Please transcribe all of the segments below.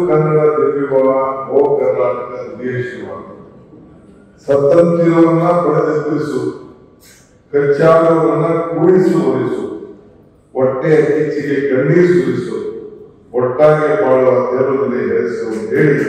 ಕನ್ನಡ ದಿವ್ಯವ ಓ ಕರ್ನಾಟಕ ದೇಶವ ಸತ್ತಂತಿರುವನ್ನ ಪಡೆದೆಬ್ಬಿಸು ಕಚ್ಚಾಡುವವರನ್ನ ಕೂಡಿಸು ಒಲಿಸು ಹೊಟ್ಟೆಯ ಕಿಚ್ಚಿಗೆ ಕಣ್ಣೀರು ಸುರಿಸು ಒಟ್ಟಾಗಿ ಬಾಳುವ ದೇವರಲ್ಲಿ ಹೆಸರು ಹೇಳಿ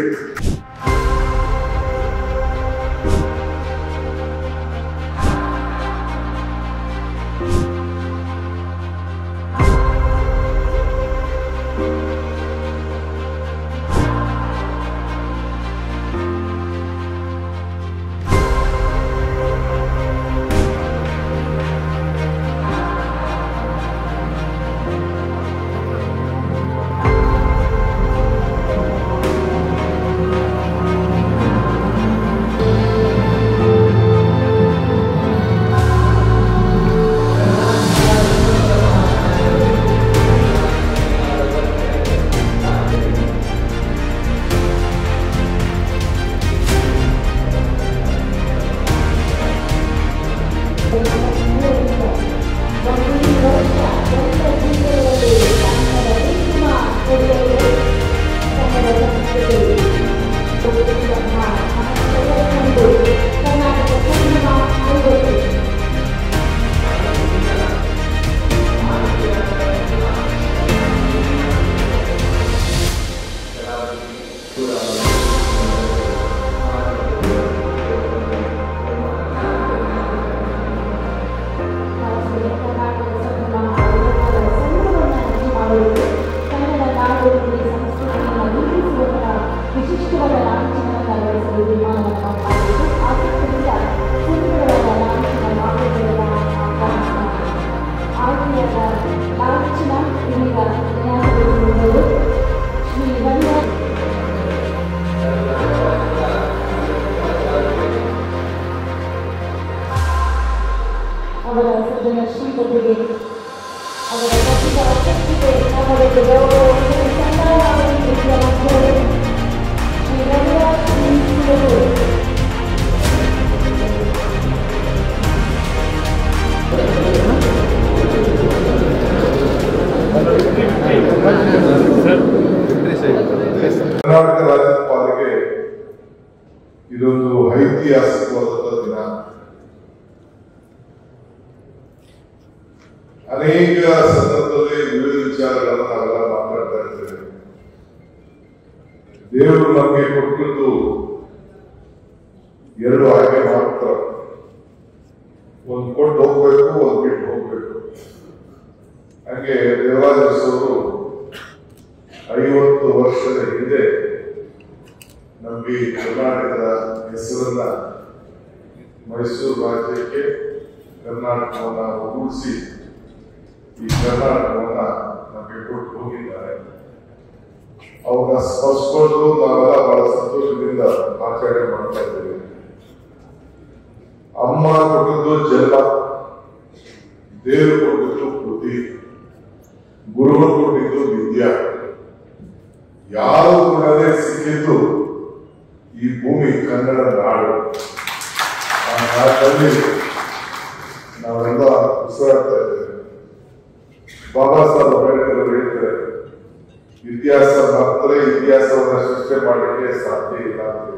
ಅವರ ಸೃಜನಶೀಲತೆಗೆ ಅವರ ಪ್ರತಿಭಾ ಶಕ್ತಿಗೆ ಅವರಿಗೆ ಗೌರವವನ್ನು ಸಂಧಾನವಾಗಿ ಶ್ರೀ ಕರ್ನಾಟಕ ರಾಜ್ಯಪಾಲರಿಗೆ ಇದೊಂದು ಐತಿಹಾಸಿಕವಾದ ದಿನ. ಅನೇಕ ಸಂದರ್ಭದಲ್ಲಿ ವಿವಿಧ ವಿಚಾರಗಳನ್ನು ನಾವೆಲ್ಲ ಮಾತಾಡ್ತಾ ಇರ್ತೇವೆ. ದೇವರು ನಮಗೆ ಕೊಟ್ಟಿದ್ದು ಎರಡು ಆಯ್ಕೆ ಮಾತ್ರ, ಒಂದು ಕೊಟ್ಟು ಹೋಗ್ಬೇಕು, ಒಂದು ಬಿಟ್ಟು ಹೋಗ್ಬೇಕು. ಹಾಗೆ ದೇವರಾಜರು 50 ವರ್ಷದ ಹಿಂದೆ ನಮಗೆ ಕರ್ನಾಟಕದ ಹೆಸರನ್ನ ಮೈಸೂರು ರಾಜ್ಯಕ್ಕೆ ಕರ್ನಾಟಕವನ್ನ ಒಗ್ಗೂಡಿಸಿ ಈ ಕರ್ನಾಟಕವನ್ನ ನಮಗೆ ಕೊಟ್ಟು ಹೋಗಿದ್ದಾರೆ. ಅವನ್ನ ಸ್ಪರ್ಶಿಕೊಂಡು ನಾವೆಲ್ಲ ಬಹಳ ಸಂತೋಷದಿಂದ ಆಚರಣೆ ಮಾಡ್ತಾ ಇದ್ದೇವೆ. ಅಮ್ಮ ಕೊಟ್ಟಿದ್ದು ಜನ್ಮ, ದೇವರು ಕೊಟ್ಟಿದ್ದು ಬುದ್ಧಿ, ಗುರುಗಳು ಕೊಟ್ಟಿದ್ದು ವಿದ್ಯಾ. ಯಾರು ಕೂಡಲೇ ಸಿಕ್ಕಿದ್ದು ಈ ಭೂಮಿ ಕನ್ನಡ ನಾಡು. ಆ ನಾಡಲ್ಲಿ ನಾವೆಲ್ಲ ಉಸಿರಾಡ್ತಾ ಇದ್ದೇವೆ. ಬಾಬಾ ಸಾಹೇಬ್ ಅಂಬೇಡ್ಕರ್ ಅವರು ಹೇಳ್ತಾರೆ, ಇತಿಹಾಸ ಮಾತ್ರ ಇತಿಹಾಸವನ್ನ ಸೃಷ್ಟಿ ಮಾಡಲಿಕ್ಕೆ ಸಾಧ್ಯ ಇಲ್ಲ ಅಂತ.